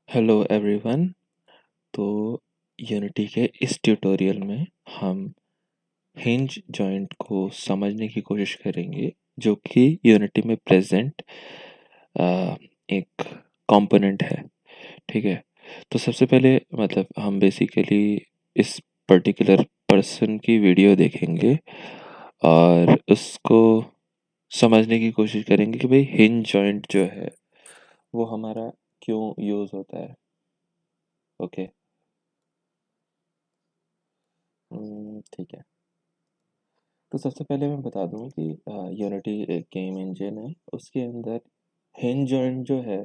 Hello everyone. तो unity के इस ट्यूटोरियल में हम हिंज जॉइंट को समझने की कोशिश करेंगे जो कि यूनिटी में प्रेजेंट एक कंपोनेंट है। ठीक है। तो सबसे पहले मतलब हम बेसिकली इस पर्टिकुलर पर्सन की वीडियो देखेंगे और उसको समझने की कोशिश करेंगे कि भाई हिंज जॉइंट जो है वो हमारा क्यों यूज़ होता है। ओके। ठीक है। तो सबसे पहले मैं बता दूं कि यूनिटी एक गेम इंजन है। उसके अंदर हिंज जॉइंट जो है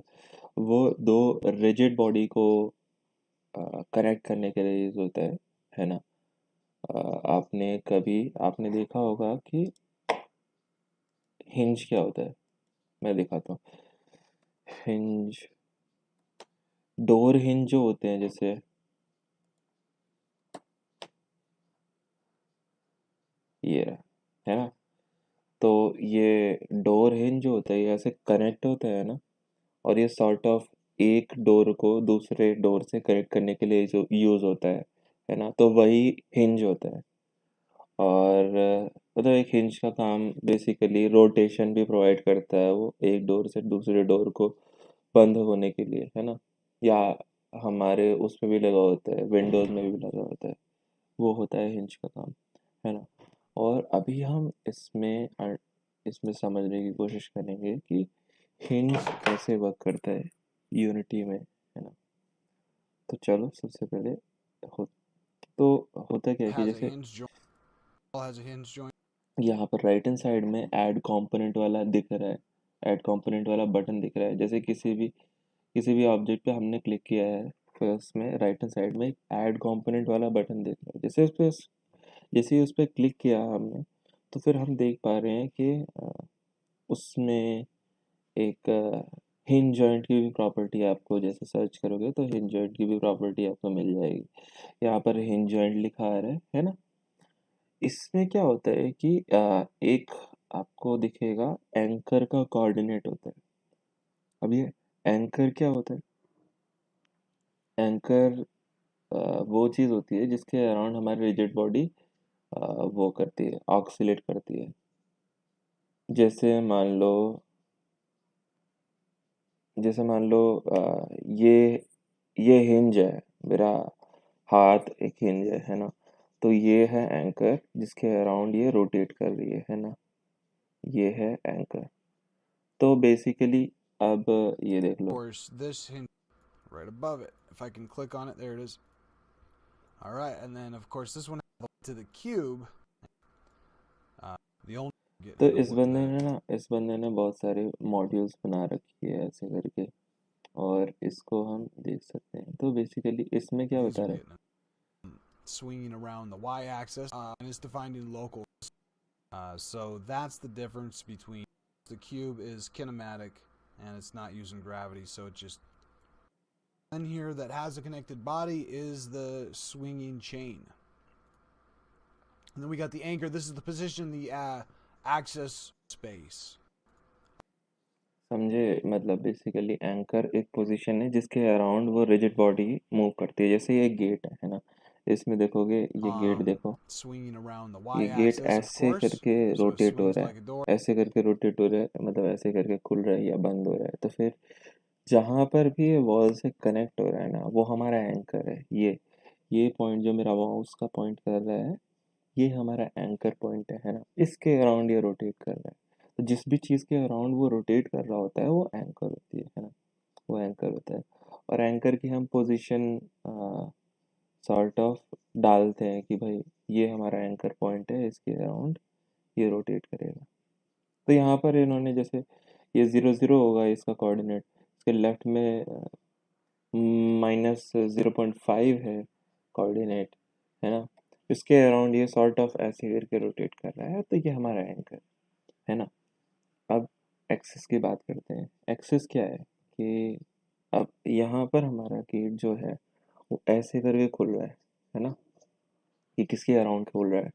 वो दो रिजिड बॉडी को कनेक्ट करने के लिए यूज होता है ना। आपने देखा होगा कि हिंज क्या होता है। मैं दिखाता हूँ। हिंज डोर हिंज जो होते हैं जैसे ये रहा, है ना। तो ये डोर हिंज जो होता है ये ऐसे कनेक्ट होता है ना। और ये सॉर्ट ऑफ एक डोर को दूसरे डोर से कनेक्ट करने के लिए जो यूज़ होता है ना। तो वही हिंज होता है। और मतलब एक हिंज का काम बेसिकली रोटेशन भी प्रोवाइड करता है। वो एक डोर से दूसरे डोर को बंद होने के लिए, है ना। या हमारे उसमें भी लगा होता है, विंडोज़ में भी लगा होता है। वो होता है हिंज का काम, है ना। और अभी हम इसमें समझने की कोशिश करेंगे कि हिंज कैसे वर्क करता है यूनिटी में, है ना। तो चलो सबसे पहले हो तो होता क्या है कि has a जैसे hinge joint. Has a hinge joint. यहाँ पर राइट हैंड साइड में ऐड कंपोनेंट वाला दिख रहा है। ऐड कंपोनेंट वाला बटन दिख रहा है। जैसे किसी भी ऑब्जेक्ट पे हमने क्लिक किया है फिर उसमें राइट हैंड साइड में ऐड कंपोनेंट वाला बटन दिख रहा है। जैसे ही उस पर क्लिक किया हमने तो फिर हम देख पा रहे हैं कि उसमें एक हिंज जॉइंट की भी प्रॉपर्टी आपको जैसे सर्च करोगे तो हिंज जॉइंट की भी प्रॉपर्टी आपको मिल जाएगी। यहाँ पर हिंज जॉइंट लिखा आ रहा है ना। इसमें क्या होता है कि एक आपको दिखेगा एंकर का कोऑर्डिनेट होता है। अब ये एंकर क्या होता है। एंकर वो चीज़ होती है जिसके अराउंड हमारी रिजिड बॉडी वो करती है, ऑक्सीलेट करती है। जैसे मान लो ये हिंज है। मेरा हाथ एक हिंज है ना। तो ये है एंकर जिसके अराउंड ये रोटेट कर रही है ना। ये है एंकर। तो बेसिकली अब ये देख Of low. course, this hinge right above it. If I can click on it, there it is. All right, and then of course this one to the cube. The only तो getting nowhere with that. इस बंदे ने बहुत सारे modules बना रखी है ऐसे करके। और इसको हम देख सकते हैं। तो बेसिकली इसमें क्या These बता are रहा है। getting swinging around the y-axis, and it's defined in locals. So that's the difference between the cube is kinematic and it's not using gravity. So it just in here that has a connected body is the swinging chain. And then we got the anchor. This is the position, the axis space. समझे। मतलब basically anchor एक position है जिसके around वो rigid body move करती है। जैसे ये गेट है ना। इसमें देखोगे ये गेट देखो। Swinging around the ये गेट y-axis, of ऐसे course. करके So it रोटेट हो swings रहा like a है। door. ऐसे करके रोटेट हो रहा है मतलब ऐसे करके खुल रहा है या बंद हो रहा है। तो फिर जहाँ पर भी ये वॉल से कनेक्ट हो रहा है ना वो हमारा एंकर है। ये पॉइंट जो मेरा माउस का पॉइंट कर रहा है ये हमारा एंकर पॉइंट है ना। इसके अराउंड ये रोटेट कर रहा है। तो जिस भी चीज़ के अराउंड वो रोटेट कर रहा होता है वो एंकर होती है ना। वो एंकर होता है। और एंकर की हम पोजीशन सॉर्ट ऑफ डालते हैं कि भाई ये हमारा एंकर पॉइंट है, इसके अराउंड ये रोटेट करेगा। तो यहाँ पर इन्होंने जैसे ये 0 0 होगा इसका कोऑर्डिनेट। इसके लेफ्ट में -0.5 है कोऑर्डिनेट, है ना। इसके अराउंड ये सॉर्ट ऑफ ऐसे करके रोटेट कर रहा है। तो ये हमारा एंकर है ना। अब एक्सिस की बात करते हैं। एक्सिस क्या है कि अब यहाँ पर हमारा गेट जो है वो ऐसे करके खुल रहा है ना। ये किसके अराउंड खुल रहा है।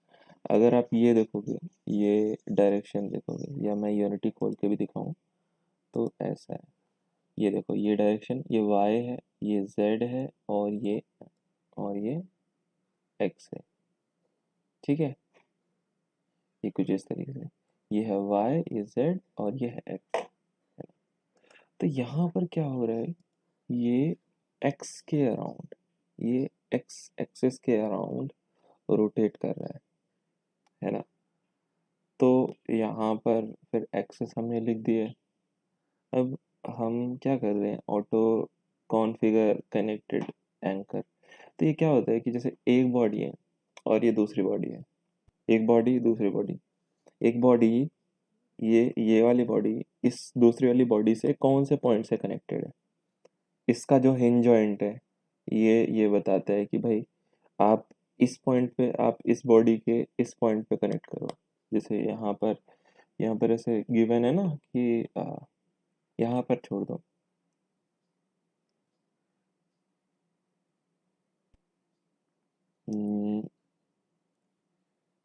अगर आप ये देखोगे, ये डायरेक्शन देखोगे या मैं यूनिटी खोल के भी दिखाऊं तो ऐसा है। ये देखो ये डायरेक्शन ये वाई है ये z है और ये x है, ठीक है। ये कुछ इस तरीके से, ये है y, ये z और ये है x। तो यहाँ पर क्या हो रहा है, ये x के अराउंड, ये x एक्सिस के अराउंड रोटेट कर रहा है ना। तो यहाँ पर फिर एक्सिस हमने लिख दिया है। अब हम क्या कर रहे हैं, ऑटो कॉन्फ़िगर कनेक्टेड एंकर। तो ये क्या होता है कि जैसे एक बॉडी है और ये दूसरी बॉडी है, एक बॉडी दूसरी बॉडी, एक बॉडी, ये वाली बॉडी इस दूसरी वाली बॉडी से कौन से पॉइंट से कनेक्टेड है, इसका जो हिंज जॉइंट है ये बताता है कि भाई आप इस पॉइंट पे, आप इस बॉडी के इस पॉइंट पे कनेक्ट करो। जैसे यहाँ पर ऐसे गिवन है ना कि यहाँ पर छोड़ दो,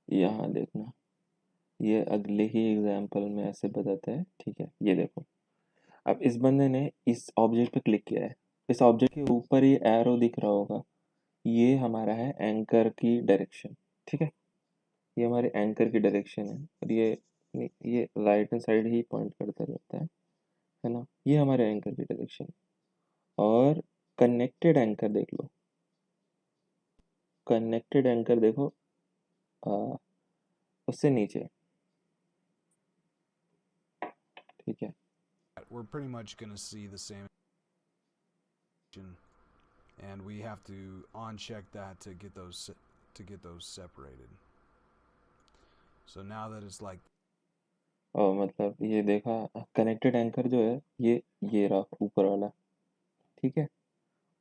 यहाँ देखना, ये अगले ही एग्जाम्पल में ऐसे बताता है, ठीक है। ये देखो, अब इस बंदे ने इस ऑब्जेक्ट पे क्लिक किया है, इस ऑब्जेक्ट के ऊपर ये एरो दिख रहा होगा, ये हमारा है एंकर की डायरेक्शन, ठीक है। ये हमारे एंकर की डायरेक्शन है और ये राइट हैंड साइड ही पॉइंट करता रहता है ना। ये हमारे एंकर की डायरेक्शन। और कनेक्टेड एंकर देख लो, कनेक्टेड एंकर देखो, आ, उससे नीचे, ठीक है। We're pretty much going to see the same, and we have to uncheck that to get those separated. So now that it's like, और मतलब ये देखा, कनेक्टेड एंकर जो है ये रहा ऊपर वाला, ठीक है।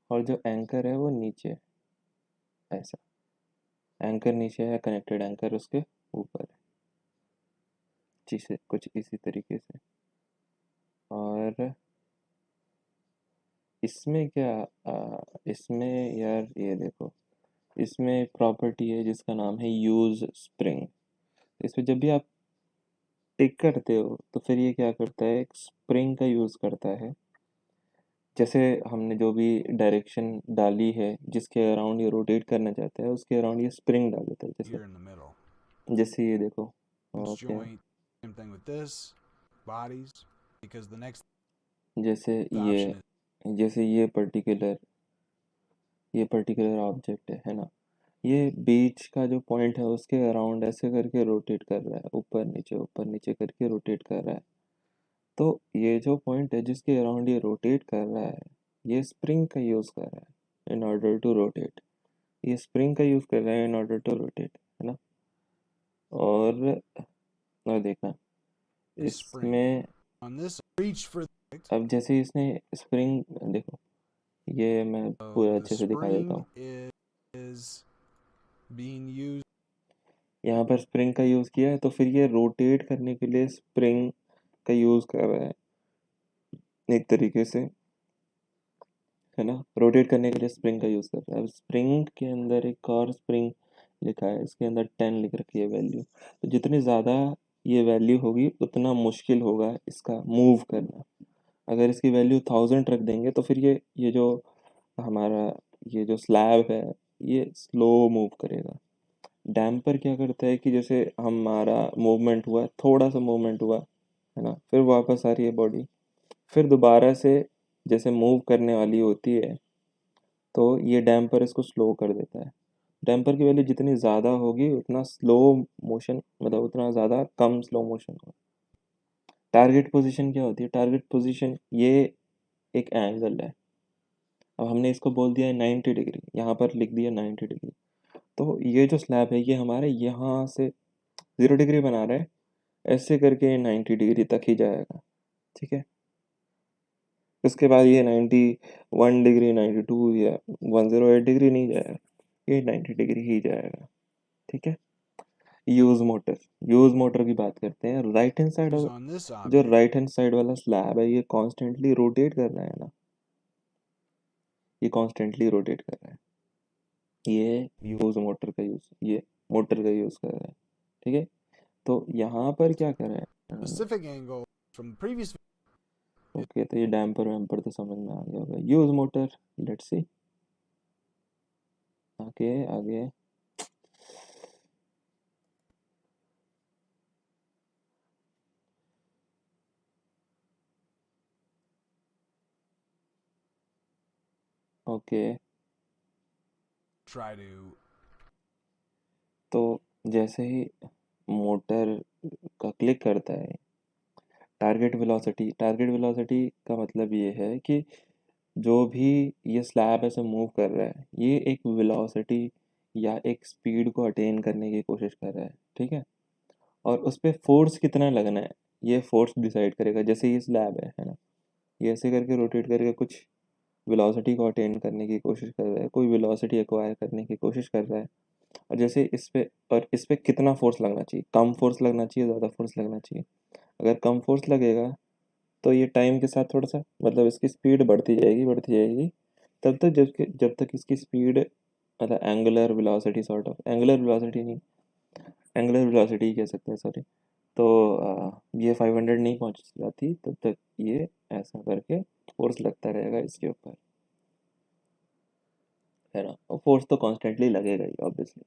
और जो एंकर है वो नीचे है, ऐसा, एंकर नीचे है, कनेक्टेड एंकर उसके ऊपर है, जिसे कुछ इसी तरीके से। और इसमें क्या, इसमें यार ये देखो, इसमें प्रॉपर्टी है जिसका नाम है यूज स्प्रिंग। इसमें जब भी आप टिक करते हो तो फिर ये क्या करता है, एक स्प्रिंग का यूज़ करता है। जैसे हमने जो भी डायरेक्शन डाली है, जिसके अराउंड ये रोटेट करना चाहता है, उसके अराउंड ये स्प्रिंग डाल देता है। जैसे here in the middle. जैसे ये देखो, Hinge क्या, joint, same thing with this, bodies, because the next जैसे option is ये पर्टिकुलर ऑब्जेक्ट है ना, ये बीच का जो पॉइंट है उसके अराउंड ऐसे करके रोटेट कर रहा है, ऊपर नीचे करके रोटेट कर रहा है। तो ये जो पॉइंट है जिसके अराउंड ये रोटेट कर रहा है, ये स्प्रिंग का यूज़ कर रहा है इन ऑर्डर टू रोटेट, ये स्प्रिंग का यूज़ कर रहा है इन ऑर्डर टू रोटेट, है ना। और देखना spring. इसमें, On this, reach for the, अब जैसे इसने स्प्रिंग देखो, ये मैं so पूरा the अच्छे से दिखा देता spring हूँ। is being used. यहाँ पर स्प्रिंग का यूज़ किया है तो फिर ये रोटेट करने के लिए स्प्रिंग का यूज़ कर रहा है एक तरीके से, है ना। रोटेट करने के लिए स्प्रिंग का यूज़ कर रहा है। अब स्प्रिंग के अंदर एक और स्प्रिंग लिखा है, इसके अंदर 10 लिख रखी है वैल्यू। तो जितनी ज़्यादा ये वैल्यू होगी उतना मुश्किल होगा इसका मूव करना। अगर इसकी वैल्यू 1000 रख देंगे तो फिर ये जो हमारा ये जो स्लैब है ये स्लो मूव करेगा। डैम्पर क्या करता है कि जैसे हमारा मूवमेंट हुआ, थोड़ा सा मूवमेंट हुआ, है ना, फिर वापस आ रही है बॉडी, फिर दोबारा से जैसे मूव करने वाली होती है, तो ये डैम्पर इसको स्लो कर देता है। डैम्पर की वैल्यू जितनी ज़्यादा होगी उतना स्लो मोशन, मतलब उतना ज़्यादा कम स्लो मोशन होगा। टारगेट पोजीशन क्या होती है, टारगेट पोजीशन ये एक एंगल है। अब हमने इसको बोल दिया है 90 डिग्री, यहाँ पर लिख दिया 90 डिग्री। तो ये जो स्लैब है ये हमारे यहाँ से 0 डिग्री बना रहा है, ऐसे करके ये 90 डिग्री तक ही जाएगा, ठीक है। उसके बाद ये 91 डिग्री, 92 या 108 डिग्री नहीं जाएगा, ये 90 डिग्री ही जाएगा, ठीक है। यूज मोटर की बात करते हैं। Right hand side, On this जो object, राइट हैंड साइड वाला स्लैब है ये कॉन्स्टेंटली रोटेट कर रहा है ना, ये कॉन्स्टेंटली रोटेट कर रहा है, ये ये मोटर का यूज कर रहा है, ठीक है। तो यहाँ पर क्या कर रहा है, specific angle from the previous okay, तो ये डैम्पर वैम्पर तो समझ में आ गया होगा। Use motor, let's see. आगे आगे। ओके, Try to तो जैसे ही मोटर का क्लिक करता है, टारगेट वेलोसिटी का मतलब ये है कि जो भी ये स्लैब ऐसे मूव कर रहा है, ये एक वेलोसिटी या एक स्पीड को अटेन करने की कोशिश कर रहा है, ठीक है। और उस पे फोर्स कितना लगना है, ये फोर्स डिसाइड करेगा। जैसे ये स्लैब है ना, ये ऐसे करके रोटेट करके कुछ वेलोसिटी को अटेन करने की कोशिश कर रहा है, कोई वेलोसिटी एक्वायर करने की कोशिश कर रहा है। और जैसे इस पे कितना फोर्स लगना चाहिए, कम फोर्स लगना चाहिए, ज़्यादा फोर्स लगना चाहिए। अगर कम फोर्स लगेगा तो ये टाइम के साथ थोड़ा सा मतलब इसकी स्पीड बढ़ती जाएगी। तब तक जब तक इसकी स्पीड मतलब एंगुलर वेलोसिटी नहीं, एंगुलर वेलोसिटी कह सकते हैं, सॉरी। तो ये 500 नहीं पहुंच जाती, तब तक ये ऐसा करके फोर्स लगता रहेगा इसके ऊपर, है ना। और फोर्स तो कॉन्स्टेंटली लगेगा ही ऑब्वियसली,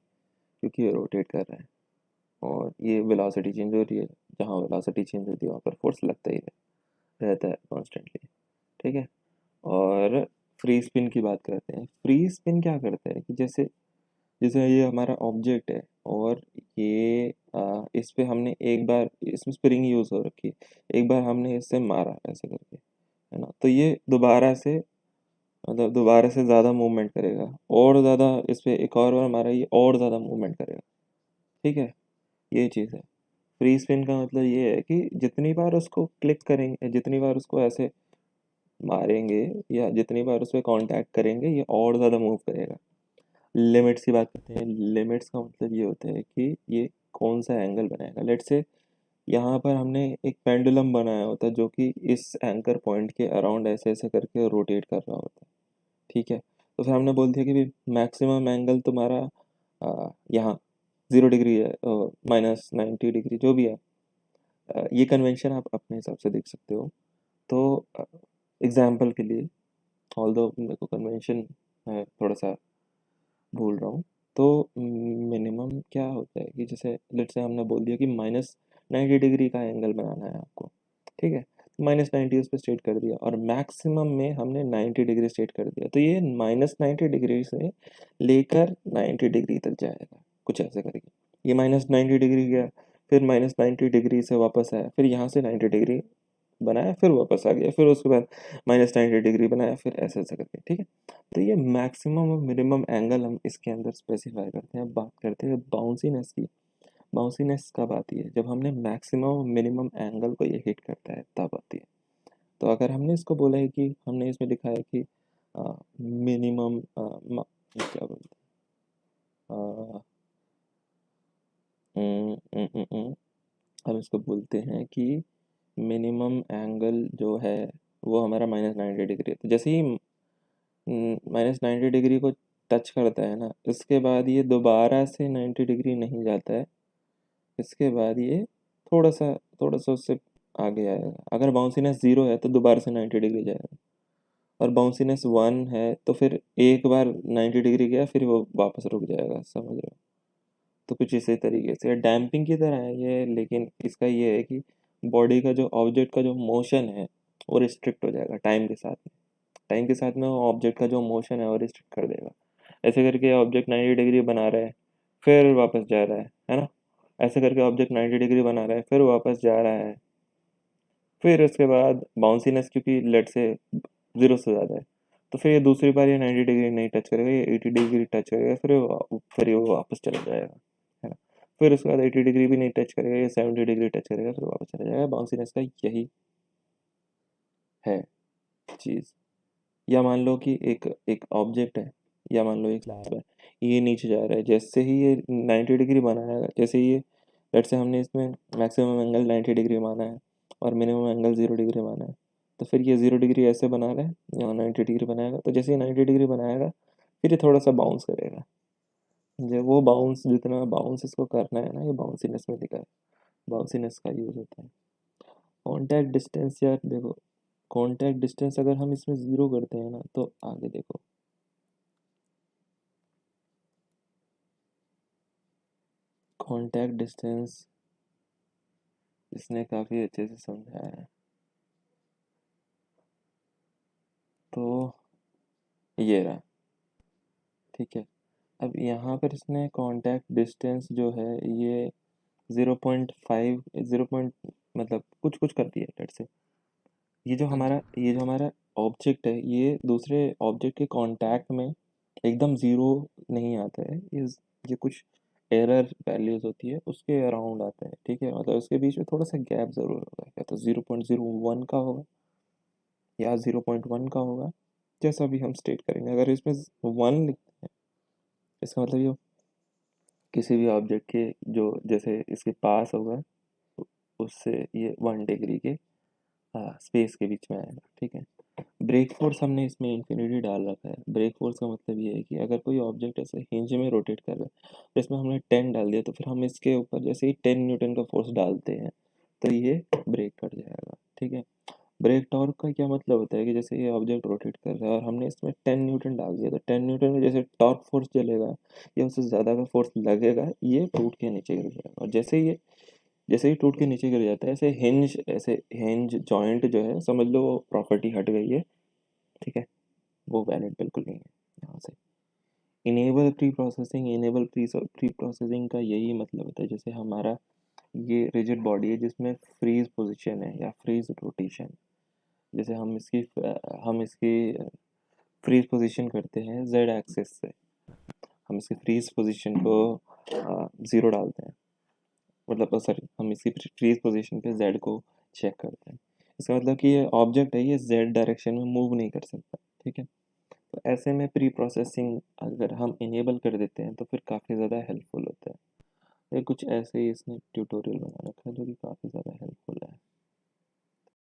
क्योंकि ये रोटेट कर रहा है और ये वेलोसिटी चेंज हो रही है। जहाँ वेलोसिटी चेंज होती है वहाँ पर फोर्स लगता ही रहता है कॉन्स्टेंटली, ठीक है। और फ्री स्पिन की बात करते हैं। फ्री स्पिन क्या करता है कि जैसे जैसे ये हमारा ऑब्जेक्ट है और ये इस पे हमने एक बार इसमें स्प्रिंग यूज़ हो रखी है, एक बार हमने इससे मारा ऐसे करके, है ना, तो ये दोबारा से मतलब दोबारा से ज़्यादा मूवमेंट करेगा, और ज़्यादा इस पे एक और बार मारा, ये और ज़्यादा मूवमेंट करेगा, ठीक है। ये चीज़ है। फ्री स्पिन का मतलब ये है कि जितनी बार उसको क्लिक करेंगे, जितनी बार उसको ऐसे मारेंगे या जितनी बार उस पर कांटेक्ट करेंगे, ये और ज़्यादा मूव करेगा। लिमिट्स की बात करते हैं। लिमिट्स का मतलब ये होता है कि ये कौन सा एंगल बनाएगा। लेट्स से यहाँ पर हमने एक पेंडुलम बनाया होता है जो कि इस एंकर पॉइंट के अराउंड ऐसे ऐसे करके रोटेट कर रहा होता है, ठीक है। तो फिर हमने बोल दिया कि भाई मैक्सिमम एंगल तुम्हारा यहाँ 0 डिग्री है, -90 डिग्री जो भी है। ये कन्वेंशन आप अपने हिसाब से देख सकते हो। तो एग्जाम्पल के लिए, ऑल्दो मेरे को कन्वेंशन थोड़ा सा भूल रहा हूँ, तो मिनिमम क्या होता है कि जैसे लेट्स से हमने बोल दिया कि -90 डिग्री का एंगल बनाना है आपको, ठीक है। -90 उस पर स्टेट कर दिया और मैक्सिमम में हमने 90 डिग्री स्टेट कर दिया, तो ये -90 डिग्री से लेकर 90 डिग्री तक जाएगा, कुछ ऐसे करके। ये -90 डिग्री गया, फिर -90 डिग्री से वापस आया, फिर यहाँ से 90 डिग्री बनाया, फिर वापस आ गया, फिर उसके बाद -90 डिग्री बनाया, फिर ऐसे ऐसे करके, ठीक है। तो ये मैक्सिमम और मिनिमम एंगल हम इसके अंदर स्पेसिफाई करते हैं। बात करते हैं बाउंसीनेस की। बाउंसीनेस कब आती है, जब हमने मैक्सिमम और मिनिमम एंगल को ये हिट करता है तब आती है। तो अगर हमने इसको बोला है कि हमने इसमें लिखा है कि मिनिमम क्या बोलते हैं, हम इसको बोलते हैं कि मिनिमम एंगल जो है वो हमारा -90 डिग्री है। तो जैसे ही -90 डिग्री को टच करता है ना, इसके बाद ये दोबारा से 90 डिग्री नहीं जाता है। इसके बाद ये थोड़ा सा उससे आगे आएगा। अगर बाउंसीनेस 0 है तो दोबारा से 90 डिग्री जाएगा, और बाउंसीनेस 1 है तो फिर एक बार 90 डिग्री गया, फिर वो वापस रुक जाएगा, समझ रहे हो। तो कुछ इसी तरीके से डैम्पिंग की तरह है ये, लेकिन इसका ये है कि बॉडी का जो ऑब्जेक्ट का जो मोशन है वो रिस्ट्रिक्ट हो जाएगा टाइम के साथ में। टाइम के साथ में वो ऑब्जेक्ट का जो मोशन है वो रिस्ट्रिक्ट कर देगा। ऐसे करके ऑब्जेक्ट 90 डिग्री बना रहा है, फिर वापस जा रहा है ना। ऐसे करके ऑब्जेक्ट 90 डिग्री बना रहा है, फिर वापस जा रहा है। फिर उसके बाद बाउंसीनेस क्योंकि लेट से 0 से ज़्यादा है, तो फिर ये दूसरी बार ये 90 डिग्री नहीं टच करेगा, ये 80 डिग्री टच करेगा, फिर ये वापस चला जाएगा, है ना। फिर उसके बाद 80 डिग्री भी नहीं टच करेगा, ये 70 डिग्री टच करेगा, फिर वापस चला जाएगा। बाउंसीनेस का यही है चीज़। या मान लो कि एक एक ऑब्जेक्ट है, या मान लो एक स्लैब है, ये नीचे जा रहा है। जैसे ही ये 90 डिग्री बनाएगा, जैसे ही ये लेट्स से हमने इसमें मैक्सिमम एंगल 90 डिग्री माना है और मिनिमम एंगल 0 डिग्री माना है, तो फिर ये 0 डिग्री ऐसे बना रहा है, यहाँ 90 डिग्री बनाएगा। तो जैसे ही 90 डिग्री बनाएगा, फिर ये थोड़ा सा बाउंस करेगा। जब वो बाउंस, जितना बाउंस इसको करना है ना, ये बाउंसीनेस में लिखा है, बाउंसीनेस का यूज़ होता है। कॉन्टैक्ट डिस्टेंस यार देखो, कॉन्टैक्ट डिस्टेंस अगर हम इसमें 0 करते हैं ना, तो आगे देखो, कॉन्टैक्ट डिस्टेंस इसने काफ़ी अच्छे से समझाया है। तो ये रहा, ठीक है। अब यहाँ पर इसने कॉन्टैक्ट डिस्टेंस जो है ये 0.5 0 पॉइंट मतलब कुछ कुछ कर दिया लेट्स से। ये जो हमारा ऑब्जेक्ट है, ये दूसरे ऑब्जेक्ट के कांटेक्ट में एकदम ज़ीरो नहीं आता है। ये कुछ एरर वैल्यूज़ होती है, उसके अराउंड आता है, ठीक है। मतलब उसके बीच में थोड़ा-सा गैप ज़रूर होगा, या तो 0.01 का होगा या 0.1 का होगा, जैसा भी हम स्टेट करेंगे। अगर इसमें 1 लिखते हैं, इसका मतलब ये किसी भी ऑब्जेक्ट के जो जैसे इसके पास होगा, उससे ये 1 डिग्री के स्पेस के बीच में आएगा, ठीक है। ब्रेक फोर्स हमने इसमें इन्फिनिटी डाल रखा है। ब्रेक फोर्स का मतलब ये है कि अगर कोई ऑब्जेक्ट ऐसे हिंज में रोटेट कर रहा है, तो इसमें हमने 10 डाल दिया, तो फिर हम इसके ऊपर जैसे ही 10 न्यूटन का फोर्स डालते हैं, तो ये ब्रेक कर जाएगा, ठीक है। ब्रेक टॉर्क का क्या मतलब होता है कि जैसे ये ऑब्जेक्ट रोटेट कर रहा है और हमने इसमें 10 न्यूटन डाल दिया, तो 10 न्यूटन में जैसे टॉर्क फोर्स चलेगा या उससे ज़्यादा का फोर्स लगेगा, ये टूट के नीचे गिर जाएगा। और जैसे ही टूट के नीचे गिर जाता है, ऐसे हिंज जॉइंट जो है, समझ लो वो प्रॉपर्टी हट गई है, ठीक है। वो वैलिड बिल्कुल नहीं है यहाँ से। इनेबल प्री प्रोसेसिंग का यही मतलब होता है। जैसे हमारा ये रिजिड बॉडी है जिसमें फ्रीज पोजीशन है या फ्रीज रोटेशन, जैसे हम इसकी फ्रीज पोजीशन करते हैं जेड एक्सिस से। हम इसकी फ्रीज पोजीशन को 0 डालते हैं, मतलब सॉरी, हम इसकी फ्रीज पोजीशन पे जेड को चेक करते हैं। इसका मतलब कि ये ऑब्जेक्ट है, ये जेड डायरेक्शन में मूव नहीं कर सकता, ठीक है। तो ऐसे में प्री प्रोसेसिंग अगर हम इनेबल कर देते हैं, तो फिर काफ़ी ज़्यादा हेल्पफुल होता है। ये कुछ ऐसे ही इसने ट्यूटोरियल बना रखा है जो कि काफ़ी ज़्यादा हेल्पफुल है।